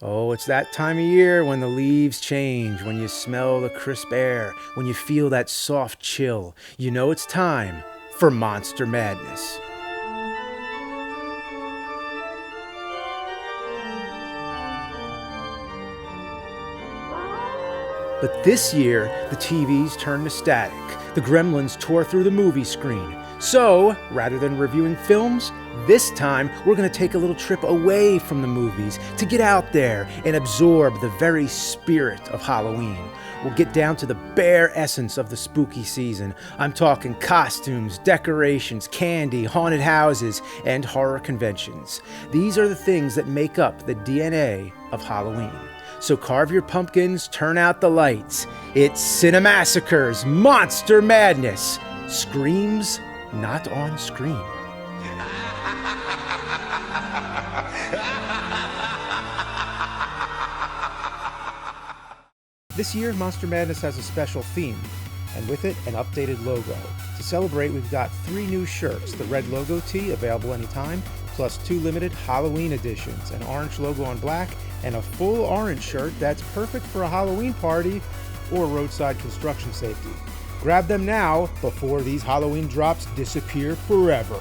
Oh, it's that time of year when the leaves change, when you smell the crisp air, when you feel that soft chill. You know it's time for Monster Madness. But this year, the TVs turned to static. The gremlins tore through the movie screen. So, rather than reviewing films, this time we're going to take a little trip away from the movies to get out there and absorb the very spirit of Halloween. We'll get down to the bare essence of the spooky season. I'm talking costumes, decorations, candy, haunted houses, and horror conventions. These are the things that make up the DNA of Halloween. So carve your pumpkins, turn out the lights. It's Cinemassacre's Monster Madness. Screams not on screen. This year, Monster Madness has a special theme, and with it, an updated logo. To celebrate, we've got 3 new shirts, the red logo tee, available anytime, plus 2 limited Halloween editions, an orange logo on black, and a full orange shirt that's perfect for a Halloween party or roadside construction safety. Grab them now before these Halloween drops disappear forever.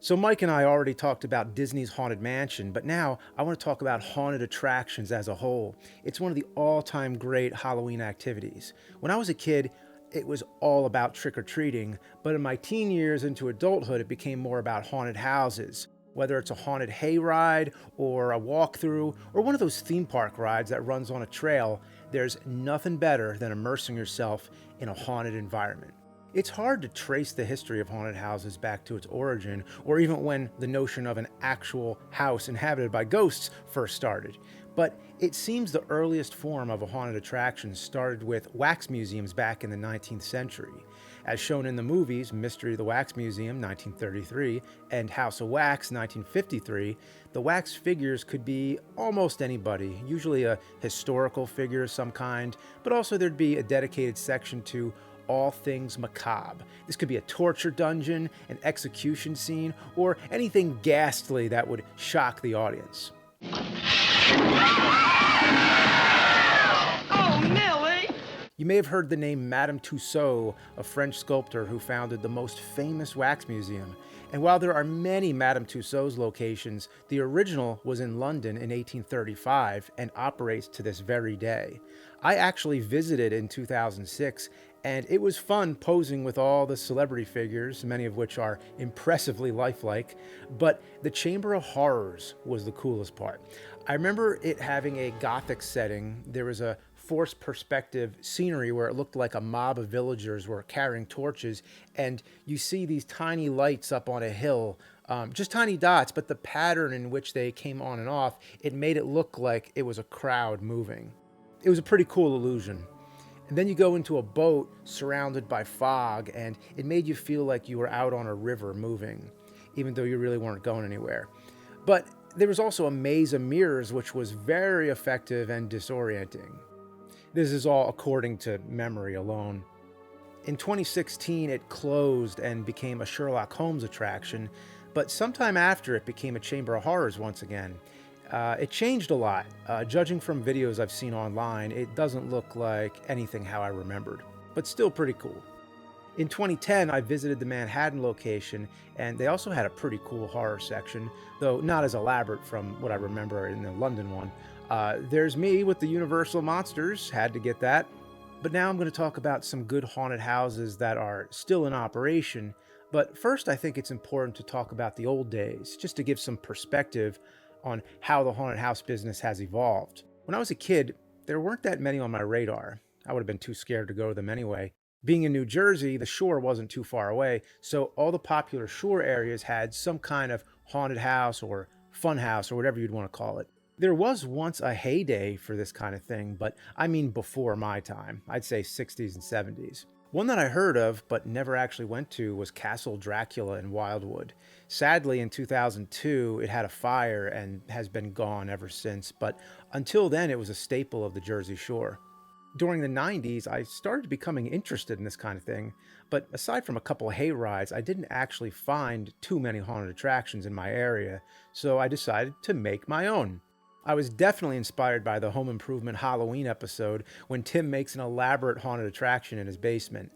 So Mike and I already talked about Disney's Haunted Mansion, but now I want to talk about haunted attractions as a whole. It's one of the all-time great Halloween activities. When I was a kid, it was all about trick-or-treating, but in my teen years into adulthood, it became more about haunted houses. Whether it's a haunted hayride or a walkthrough or one of those theme park rides that runs on a trail, there's nothing better than immersing yourself in a haunted environment. It's hard to trace the history of haunted houses back to its origin, or even when the notion of an actual house inhabited by ghosts first started. But it seems the earliest form of a haunted attraction started with wax museums back in the 19th century. As shown in the movies Mystery of the Wax Museum, 1933, and House of Wax, 1953, the wax figures could be almost anybody, usually a historical figure of some kind, but also there'd be a dedicated section to all things macabre. This could be a torture dungeon, an execution scene, or anything ghastly that would shock the audience. Oh, Millie! You may have heard the name Madame Tussaud, a French sculptor who founded the most famous wax museum. And while there are many Madame Tussauds locations, the original was in London in 1835 and operates to this very day. I actually visited in 2006, and it was fun posing with all the celebrity figures, many of which are impressively lifelike, but the Chamber of Horrors was the coolest part. I remember it having a Gothic setting. There was a forced perspective scenery where it looked like a mob of villagers were carrying torches, and you see these tiny lights up on a hill, just tiny dots, but the pattern in which they came on and off, it made it look like it was a crowd moving. It was a pretty cool illusion. And then you go into a boat surrounded by fog, and it made you feel like you were out on a river moving, even though you really weren't going anywhere. But there was also a maze of mirrors, which was very effective and disorienting. This is all according to memory alone. In 2016, it closed and became a Sherlock Holmes attraction, but sometime after it became a Chamber of Horrors once again. It changed a lot. Judging from videos I've seen online, it doesn't look like anything how I remembered, but still pretty cool. In 2010, I visited the Manhattan location, and they also had a pretty cool horror section, though not as elaborate from what I remember in the London one. There's me with the Universal Monsters, had to get that. But now I'm going to talk about some good haunted houses that are still in operation. But first, I think it's important to talk about the old days, just to give some perspective on how the haunted house business has evolved. When I was a kid, there weren't that many on my radar. I would have been too scared to go to them anyway. Being in New Jersey, the shore wasn't too far away, so all the popular shore areas had some kind of haunted house or fun house or whatever you'd want to call it. There was once a heyday for this kind of thing, but I mean before my time. I'd say 60s and 70s. One that I heard of but never actually went to was Castle Dracula in Wildwood. Sadly, in 2002, it had a fire and has been gone ever since, but until then, it was a staple of the Jersey Shore. During the 90s, I started becoming interested in this kind of thing, but aside from a couple of hay rides, I didn't actually find too many haunted attractions in my area, so I decided to make my own. I was definitely inspired by the Home Improvement Halloween episode when Tim makes an elaborate haunted attraction in his basement.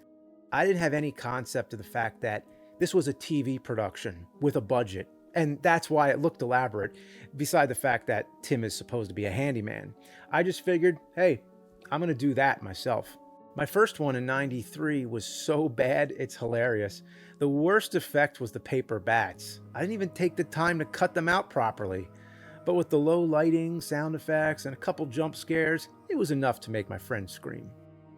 I didn't have any concept of the fact that this was a TV production with a budget, and that's why it looked elaborate, beside the fact that Tim is supposed to be a handyman. I just figured, hey, I'm going to do that myself. My first one in 93 was so bad, it's hilarious. The worst effect was the paper bats. I didn't even take the time to cut them out properly. But with the low lighting, sound effects, and a couple jump scares, it was enough to make my friends scream.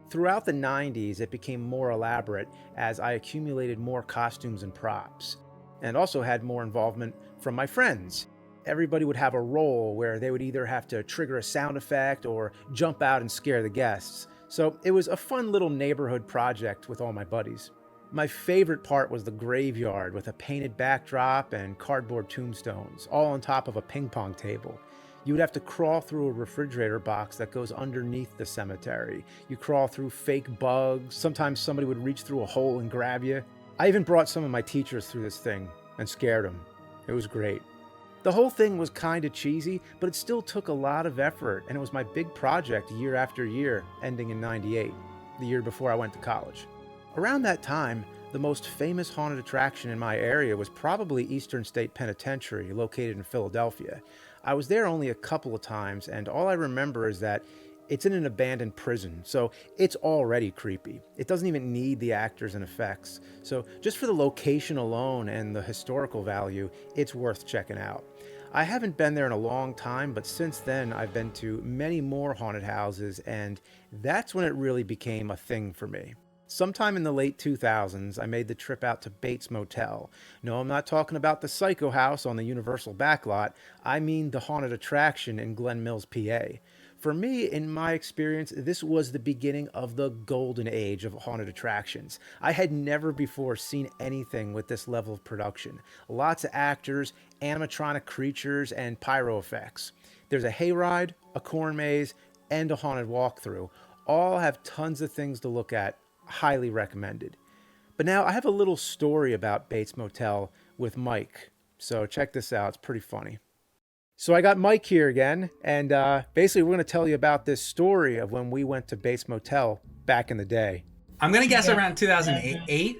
Throughout the 90s, it became more elaborate as I accumulated more costumes and props, and also had more involvement from my friends. Everybody would have a role where they would either have to trigger a sound effect or jump out and scare the guests. So it was a fun little neighborhood project with all my buddies. My favorite part was the graveyard with a painted backdrop and cardboard tombstones, all on top of a ping pong table. You would have to crawl through a refrigerator box that goes underneath the cemetery. You crawl through fake bugs. Sometimes somebody would reach through a hole and grab you. I even brought some of my teachers through this thing and scared them. It was great. The whole thing was kind of cheesy, but it still took a lot of effort, and it was my big project year after year, ending in 98, the year before I went to college. Around that time, the most famous haunted attraction in my area was probably Eastern State Penitentiary, located in Philadelphia. I was there only a couple of times, and all I remember is that it's in an abandoned prison, so it's already creepy. It doesn't even need the actors and effects. So just for the location alone and the historical value, it's worth checking out. I haven't been there in a long time, but since then I've been to many more haunted houses, and that's when it really became a thing for me. Sometime in the late 2000s, I made the trip out to Bates Motel. No, I'm not talking about the Psycho House on the Universal backlot. I mean the haunted attraction in Glen Mills, PA. For me, in my experience, this was the beginning of the golden age of haunted attractions. I had never before seen anything with this level of production. Lots of actors, animatronic creatures, and pyro effects. There's a hayride, a corn maze, and a haunted walkthrough. All have tons of things to look at. Highly recommended. But now I have a little story about Bates Motel with Mike. So check this out. It's pretty funny. So I got Mike here again, and basically we're going to tell you about this story of when we went to Bates Motel back in the day. I'm going to guess around 2008?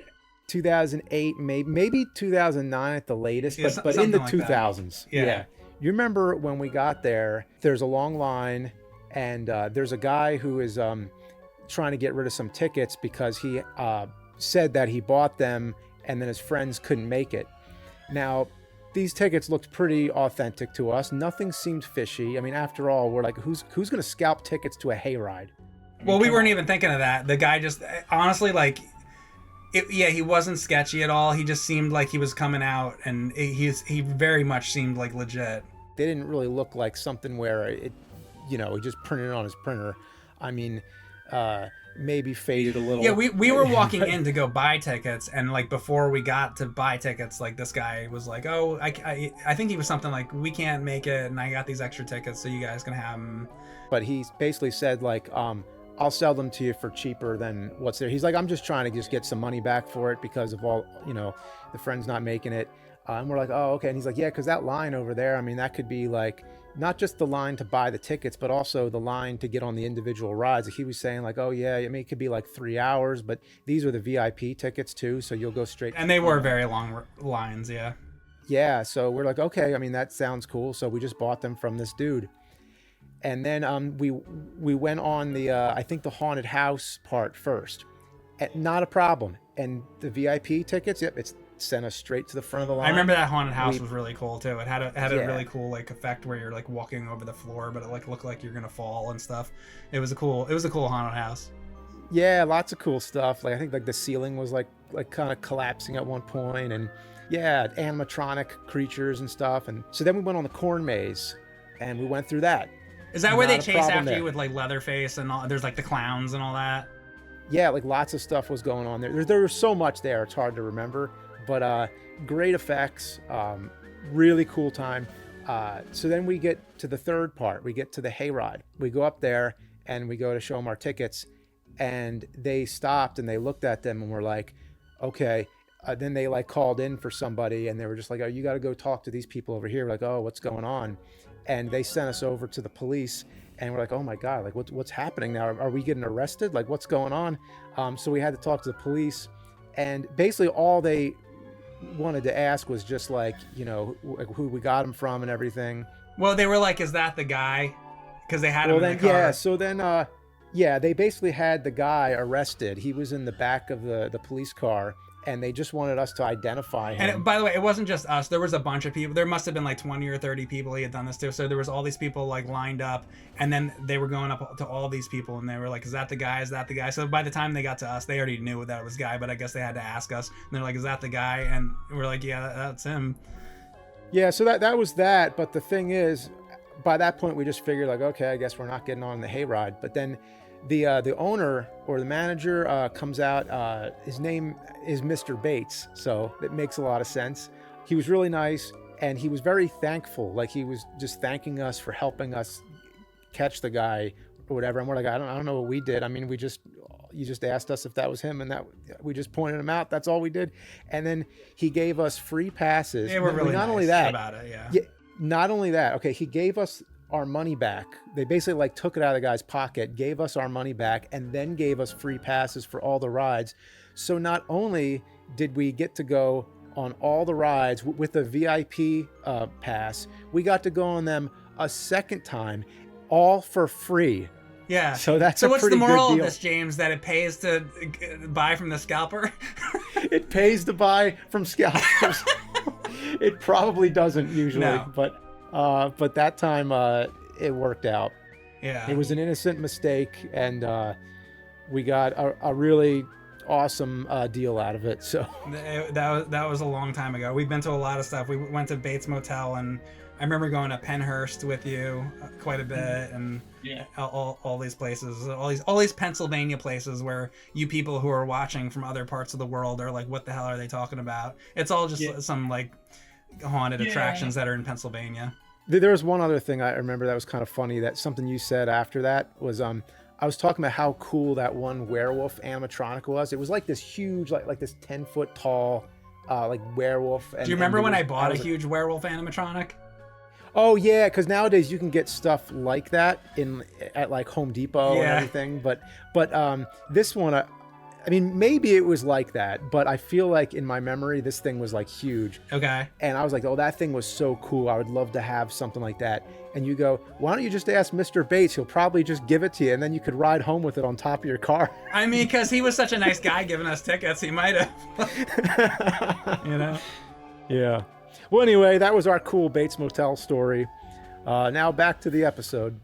2008, maybe 2009 at the latest, but in the like 2000s. Yeah. You remember when we got there, there's a long line, and there's a guy who is trying to get rid of some tickets because he said that he bought them and then his friends couldn't make it. Now, these tickets looked pretty authentic to us. Nothing seemed fishy. I mean, after all, we're like, who's going to scalp tickets to a hayride? Well, we weren't even thinking of that. The guy just, honestly, like, he wasn't sketchy at all. He just seemed like he was coming out, and he very much seemed like legit. They didn't really look like something where he just printed it on his printer. I mean, maybe faded a little. Yeah, we were walking in to go buy tickets, and like before we got to buy tickets, like this guy was like, "Oh, I think he was something like, we can't make it, and I got these extra tickets, so you guys can have them." But he basically said like, "I'll sell them to you for cheaper than what's there." He's like, "I'm just trying to just get some money back for it because of all the friends not making it." And we're like, "Oh, okay." And he's like, "Yeah, because that line over there, I mean, that could be like." Not just the line to buy the tickets, but also the line to get on the individual rides. He was saying like, oh yeah, I mean, it could be like 3 hours, but these are the VIP tickets too, so you'll go straight. And they were very long lines, yeah. Yeah, so we're like, okay, I mean, that sounds cool. So we just bought them from this dude. And then we went on the, I think the haunted house part first. Not a problem. And the VIP tickets, yep, it's sent us straight to the front of the line. I remember that haunted house was really cool too. It had a really cool like effect where you're like walking over the floor, but it like looked like you're gonna fall and stuff. It was a cool haunted house. Yeah, lots of cool stuff. Like I think like the ceiling was like kind of collapsing at one point, and yeah, animatronic creatures and stuff. And so then we went on the corn maze, and we went through that. Is that where they chase after you with like Leatherface and all? There's like the clowns and all that. Yeah, like lots of stuff was going on there. There was so much there, it's hard to remember. But great effects, really cool time. So then we get to the third part. We get to the hayride. We go up there, and we go to show them our tickets, and they stopped and they looked at them and were like, okay. Then they like called in for somebody, and they were just like, oh, you got to go talk to these people over here. We're like, oh, what's going on? And they sent us over to the police, and we're like, oh my God, like what's happening now? Are we getting arrested? Like, what's going on? So we had to talk to the police, and basically all they wanted to ask was just like, you know, who we got him from and everything. Well, they were like, is that the guy? Because they had him in the car. Yeah, so then, yeah, they basically had the guy arrested. He was in the back of the police car, and they just wanted us to identify him. And by the way, it wasn't just us. There was a bunch of people. There must have been like 20 or 30 people he had done this to. So there was all these people like lined up, and then they were going up to all these people, and they were like, is that the guy? Is that the guy? So by the time they got to us, they already knew that it was guy, but I guess they had to ask us. And they're like, is that the guy? And we're like, yeah, that's him. Yeah, so that was that. But the thing is, by that point, we just figured like, okay, I guess we're not getting on the hayride. But then the owner or the manager comes out. His name is Mr. Bates, so it makes a lot of sense. He was really nice, and he was very thankful. Like, he was just thanking us for helping us catch the guy or whatever. And we're like, I don't know what we did. I mean, you just asked us if that was him, and that we just pointed him out. That's all we did. And then he gave us free passes. They were really not nice only that about it, yeah. Not only that, okay, he gave us our money back. They basically like took it out of the guy's pocket, gave us our money back, and then gave us free passes for all the rides. So not only did we get to go on all the rides with a VIP pass, we got to go on them a second time, all for free. Yeah. So that's so a what's pretty the moral good of deal. this, James? That it pays to buy from the scalper? It pays to buy from scalpers. It probably doesn't usually, No. but that time it worked out. Yeah. It was an innocent mistake, and we got a really awesome deal out of it. So That was a long time ago. We've been to a lot of stuff. We went to Bates Motel, and I remember going to Penhurst with you quite a bit, and all these places, all these Pennsylvania places where you people who are watching from other parts of the world are like, what the hell are they talking about? It's all just some like haunted attractions that are in Pennsylvania. There was one other thing I remember that was kind of funny. That something you said after that was I was talking about how cool that one werewolf animatronic was. It was like this huge, like this 10-foot tall, like werewolf. Do you remember when I bought a huge werewolf animatronic? Oh yeah, because nowadays you can get stuff like that at like Home Depot and everything. But this one, I mean, maybe it was like that, but I feel like in my memory this thing was like huge. Okay. And I was like, oh, that thing was so cool. I would love to have something like that. And you go, why don't you just ask Mr. Bates? He'll probably just give it to you, and then you could ride home with it on top of your car. I mean, because he was such a nice guy giving us tickets, he might have. You know? Yeah. Well, anyway, that was our cool Bates Motel story. Now back to the episode.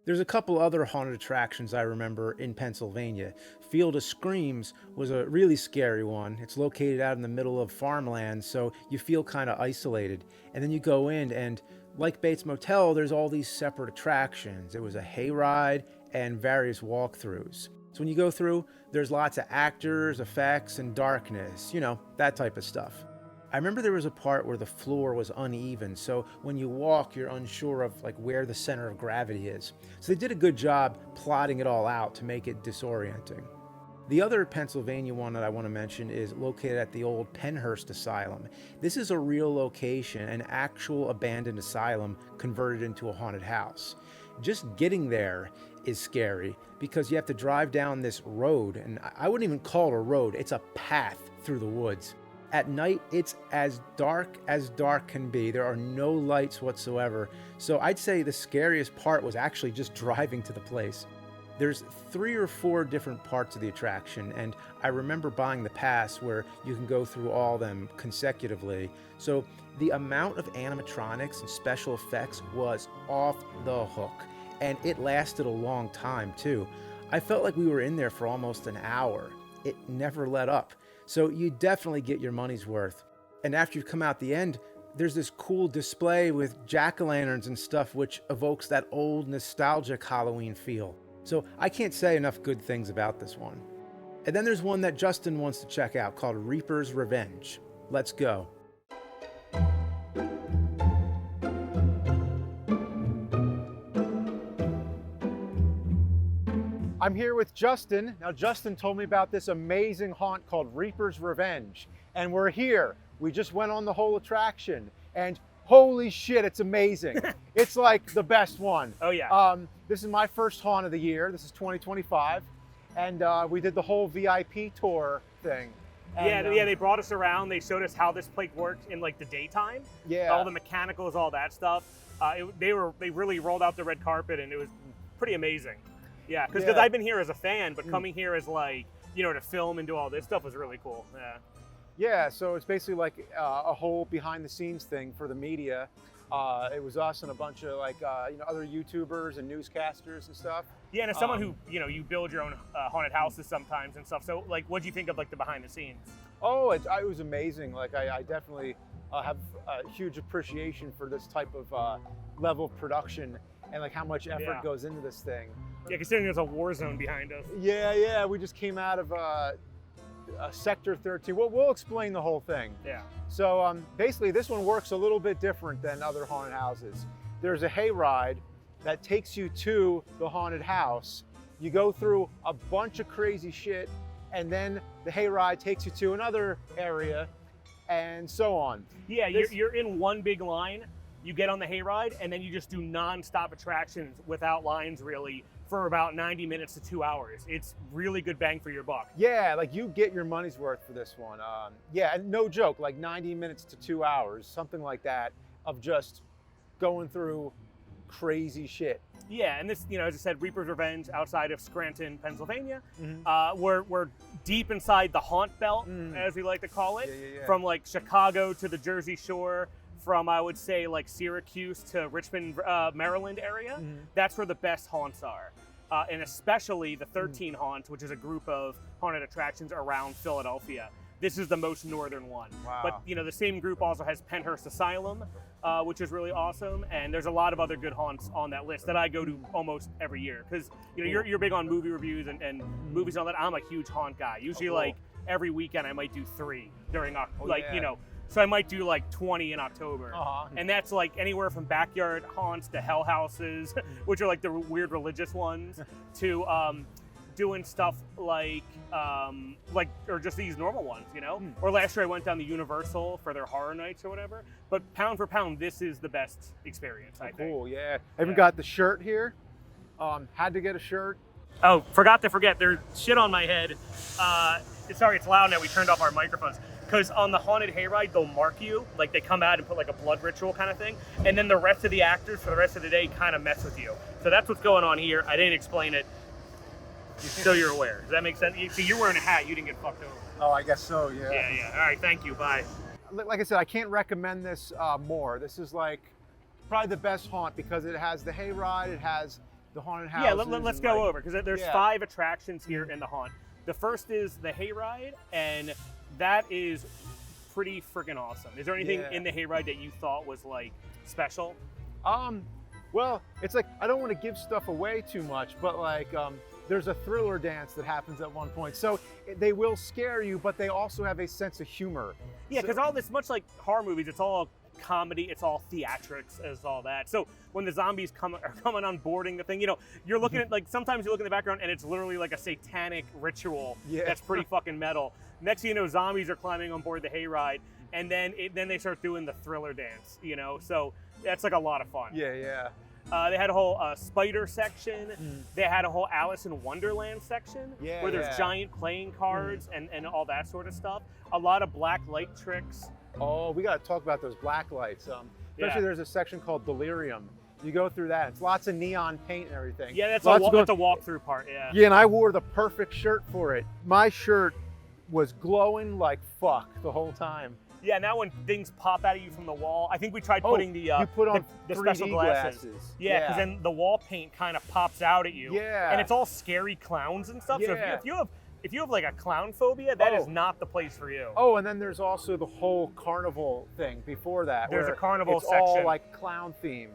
There's a couple other haunted attractions I remember in Pennsylvania. Field of Screams was a really scary one. It's located out in the middle of farmland, so you feel kind of isolated. And then you go in, and like Bates Motel, there's all these separate attractions. There was a hayride and various walkthroughs. So when you go through, there's lots of actors, effects, and darkness, that type of stuff. I remember there was a part where the floor was uneven, so when you walk, you're unsure of like where the center of gravity is. So they did a good job plotting it all out to make it disorienting. The other Pennsylvania one that I want to mention is located at the old Penhurst Asylum. This is a real location, an actual abandoned asylum converted into a haunted house. Just getting there is scary because you have to drive down this road, and I wouldn't even call it a road, it's a path through the woods. At night, it's as dark can be. There are no lights whatsoever. So I'd say the scariest part was actually just driving to the place. There's 3 or 4 different parts of the attraction, and I remember buying the pass where you can go through all of them consecutively. So the amount of animatronics and special effects was off the hook, and it lasted a long time too. I felt like we were in there for almost an hour. It never let up. So you definitely get your money's worth. And after you come out the end, there's this cool display with jack-o'-lanterns and stuff which evokes that old nostalgic Halloween feel. So I can't say enough good things about this one. And then there's one that Justin wants to check out called Reaper's Revenge. Let's go. I'm here with Justin. Now, Justin told me about this amazing haunt called Reaper's Revenge. And we're here. We just went on the whole attraction. And holy shit, it's amazing. It's like the best one. Oh, yeah. This is my first haunt of the year. This is 2025. And we did the whole VIP tour thing. And, yeah, they brought us around. They showed us how this place worked in like the daytime. Yeah. All the mechanicals, all that stuff. They really rolled out the red carpet, and it was pretty amazing. Yeah, because I've been here as a fan, but coming here as like, you know, to film and do all this stuff was really cool. Yeah. Yeah, so it's basically like a whole behind the scenes thing for the media. It was us and a bunch of like, you know, other YouTubers and newscasters and stuff. Yeah, and as someone who, you know, you build your own haunted houses sometimes and stuff. So like, what do you think of like the behind the scenes? Oh, it was amazing. Like I definitely have a huge appreciation for this type of level of production and like how much effort goes into this thing. Yeah, considering there's a war zone behind us. Yeah, we just came out of Sector 13. We'll explain the whole thing. Yeah. So basically this one works a little bit different than other haunted houses. There's a hayride that takes you to the haunted house. You go through a bunch of crazy shit, and then the hayride takes you to another area, and so on. Yeah, you're in one big line. You get on the hayride, and then you just do non-stop attractions without lines, really, for about 90 minutes to 2 hours. It's really good bang for your buck. Yeah, like you get your money's worth for this one. Yeah, and no joke, like 90 minutes to 2 hours, something like that, of just going through crazy shit. Yeah, and this, you know, as I said, Reaper's Revenge outside of Scranton, Pennsylvania. Mm-hmm. We're deep inside the haunt belt, as we like to call it, from like Chicago to the Jersey Shore, from I would say like Syracuse to Richmond, Maryland area. That's where the best haunts are. And especially the 13 haunt, which is a group of haunted attractions around Philadelphia. This is the most northern one. Wow. But you know, the same group also has Penhurst Asylum, which is really awesome. And there's a lot of other good haunts on that list that I go to almost every year. Because you know, you're big on movie reviews and movies and all that. I'm a huge haunt guy. Usually like every weekend I might do 3 during you know. So I might do like 20 in October. And that's like anywhere from backyard haunts to hell houses, which are like the weird religious ones, to doing stuff like or just these normal ones, you know? Or last year I went down to Universal for their horror nights or whatever. But pound for pound, this is the best experience, I think. Cool, yeah. I even got the shirt here. Had to get a shirt. Oh, forgot to forget, there's shit on my head. Sorry, it's loud now, we turned off our microphones. Because on the haunted hayride, they'll mark you, like they come out and put like a blood ritual kind of thing, and then the rest of the actors for the rest of the day kind of mess with you. So that's what's going on here. I didn't explain it, so you're aware. Does that make sense? See, you're wearing a hat, you didn't get fucked over. Oh, I guess so, yeah. Yeah. All right, thank you, bye. Like I said, I can't recommend this more. This is like probably the best haunt because it has the hayride, it has the haunted houses. Yeah, let's go over, because there's 5 attractions here in the haunt. The first is the hayride, and that is pretty freaking awesome. Is there anything in the hayride that you thought was like special? Well, it's like, I don't want to give stuff away too much, but like there's a thriller dance that happens at one point. So they will scare you, but they also have a sense of humor. Yeah, because all this, much like horror movies, it's all comedy, it's all theatrics, as all that. So when the zombies are coming on boarding the thing, you know, you're looking at, like, sometimes you look in the background and it's literally like a satanic ritual that's pretty fucking metal. Next thing you know, zombies are climbing on board the hayride, and then they start doing the thriller dance, you know, so that's like a lot of fun. Yeah. They had a whole spider section. They had a whole Alice in Wonderland section where there's giant playing cards and all that sort of stuff. A lot of black light tricks. Oh, we got to talk about those black lights. Especially there's a section called Delirium. You go through that. It's lots of neon paint and everything. Yeah, that's a walkthrough part, Yeah, and I wore the perfect shirt for it. My shirt was glowing like fuck the whole time. Yeah, now when things pop out of you from the wall, I think we tried putting you put on the 3D special glasses. Yeah, because then the wall paint kind of pops out at you. Yeah. And it's all scary clowns and stuff. So if you have like a clown phobia, that is not the place for you. Oh, and then there's also the whole carnival thing before that. There's a carnival it's section. all like clown themed.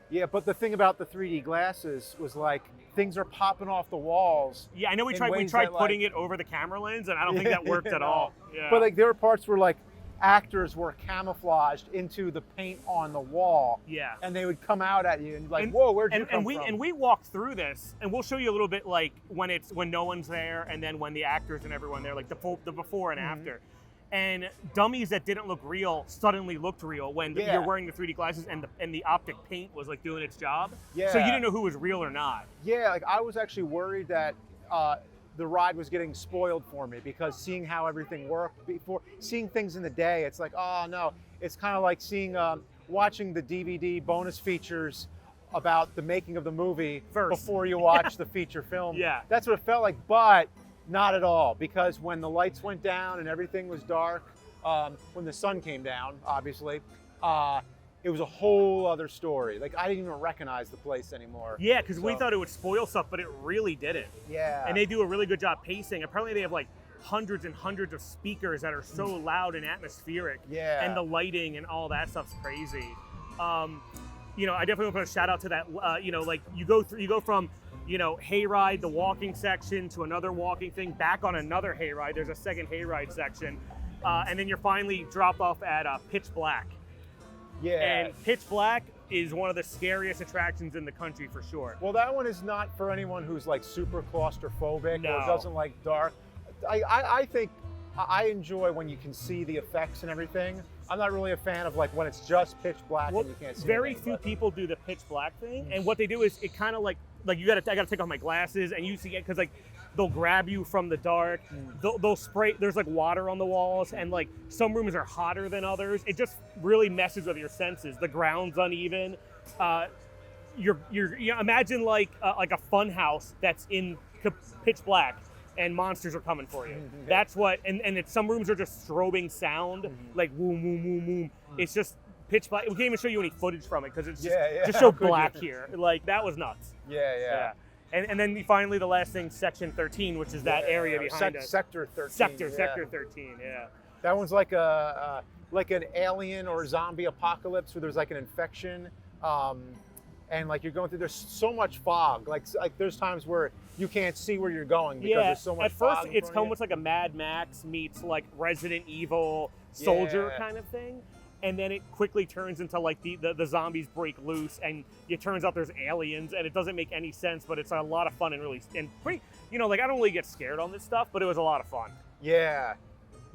Yeah, but the thing about the 3D glasses was like things are popping off the walls. Yeah, I know we tried putting it over the camera lens, and I don't think that worked at all. Yeah. But like there were parts where like actors were camouflaged into the paint on the wall. Yeah. And they would come out at you and like, whoa, where'd you come from? And we walked through this, and we'll show you a little bit like when no one's there, and then when the actors and everyone there, like the before and after. And dummies that didn't look real suddenly looked real when you're wearing the 3D glasses and the optic paint was like doing its job. Yeah. So you didn't know who was real or not. Yeah, like I was actually worried that the ride was getting spoiled for me, because seeing how everything worked before, seeing things in the day, it's like, oh no, it's kind of like seeing, watching the DVD bonus features about the making of the movie first before you watch the feature film. Yeah. That's what it felt like, but not at all, because when the lights went down and everything was dark, when the sun came down, obviously, it was a whole other story. Like, I didn't even recognize the place anymore. Yeah, because we thought it would spoil stuff, but it really didn't. Yeah. And they do a really good job pacing. Apparently they have like hundreds and hundreds of speakers that are so loud and atmospheric. Yeah. And the lighting and all that stuff's crazy. You know, I definitely want to put a shout out to that. You know, like you go from, you know, hayride, the walking section, to another walking thing, back on another hayride. There's a second hayride section. And then you're finally dropped off at Pitch Black. Yeah. And Pitch Black is one of the scariest attractions in the country for sure. Well, that one is not for anyone who's like super claustrophobic No. or doesn't like dark. I think I enjoy when you can see the effects and everything. I'm not really a fan of like when it's just pitch black and you can't see very anything, few but people do the Pitch Black thing, and what they do is it kind of like I gotta take off my glasses, and you see it because like they'll grab you from the dark. They'll spray. There's like water on the walls, and like some rooms are hotter than others. It just really messes with your senses. The ground's uneven. You imagine like a fun house that's in pitch black, and monsters are coming for you. That's what. And it's, some rooms are just strobing sound, like boom, boom, boom, boom. It's just pitch black. We can't even show you any footage from it because it's just so black here. Like that was nuts. Yeah. And then finally the last thing, Section 13, which is that area behind us. Sector 13. Sector 13, yeah. That one's like like an alien or zombie apocalypse where there's like an infection, and like you're going through. There's so much fog. Like there's times where you can't see where you're going because there's so much fog. At first, it's almost like a Mad Max meets like Resident Evil soldier kind of thing. And then it quickly turns into like the zombies break loose, and it turns out there's aliens, and it doesn't make any sense, but it's a lot of fun and pretty, you know, like I don't really get scared on this stuff, but it was a lot of fun. Yeah,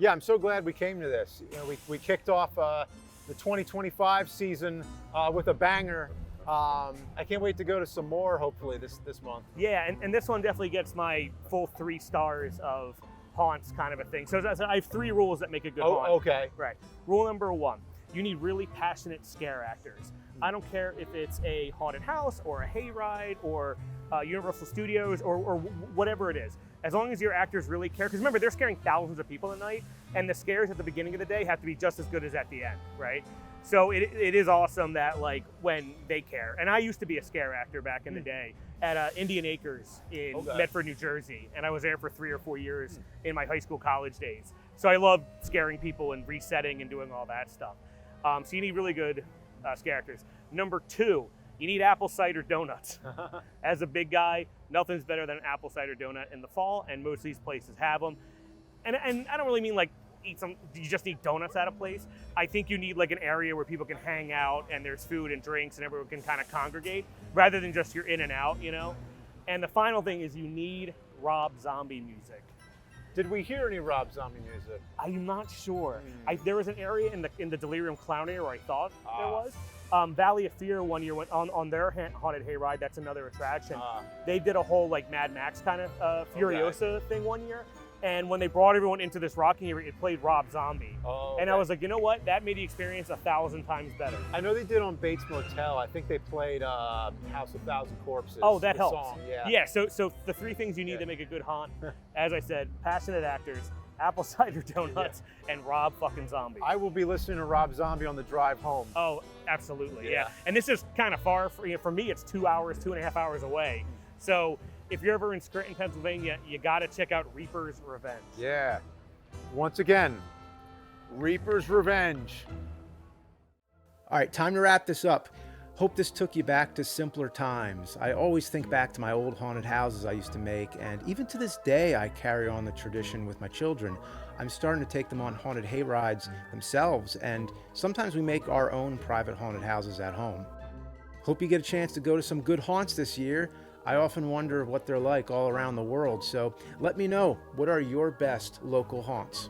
I'm so glad we came to this. You know, we kicked off the 2025 season with a banger. I can't wait to go to some more, hopefully this month. Yeah, and this one definitely gets my full 3 stars of haunts kind of a thing. So I have 3 rules that make a good haunt. Okay. Right. Rule number 1. You need really passionate scare actors. I don't care if it's a haunted house or a hayride or Universal Studios or whatever it is. As long as your actors really care, because remember, they're scaring thousands of people a night, and the scares at the beginning of the day have to be just as good as at the end, right? So it is awesome that like when they care. And I used to be a scare actor back in the day at Indian Acres in Medford, New Jersey, and I was there for 3 or 4 years in my high school, college days. So I love scaring people and resetting and doing all that stuff. So you need really good scare actors. Number 2, you need apple cider donuts. As a big guy, nothing's better than an apple cider donut in the fall, and most of these places have them. And I don't really mean like eat some, you just need donuts at a place. I think you need like an area where people can hang out and there's food and drinks and everyone can kind of congregate rather than just you're in and out, you know? And the final thing is you need Rob Zombie music. Did we hear any Rob Zombie music? I'm not sure. There was an area in the Delirium Clown area where I thought there was. Valley of Fear one year went on their haunted hayride. That's another attraction. They did a whole like Mad Max kind of Furiosa thing one year. And when they brought everyone into this rocking area, it played Rob Zombie. And I was like, you know what? That made the experience 1,000 times better. I know they did on Bates Motel. I think they played House of 1,000 Corpses. Oh, that helps. Song. Yeah. So the 3 things you need to make a good haunt, as I said, passionate actors, apple cider donuts, and Rob fucking Zombie. I will be listening to Rob Zombie on the drive home. Oh, absolutely. Yeah. And this is kind of far. For me, it's 2.5 hours away. So if you're ever in Scranton, Pennsylvania, you got to check out Reaper's Revenge. Yeah. Once again, Reaper's Revenge. All right, time to wrap this up. Hope this took you back to simpler times. I always think back to my old haunted houses I used to make, and even to this day, I carry on the tradition with my children. I'm starting to take them on haunted hayrides themselves, and sometimes we make our own private haunted houses at home. Hope you get a chance to go to some good haunts this year. I often wonder what they're like all around the world, so let me know, what are your best local haunts?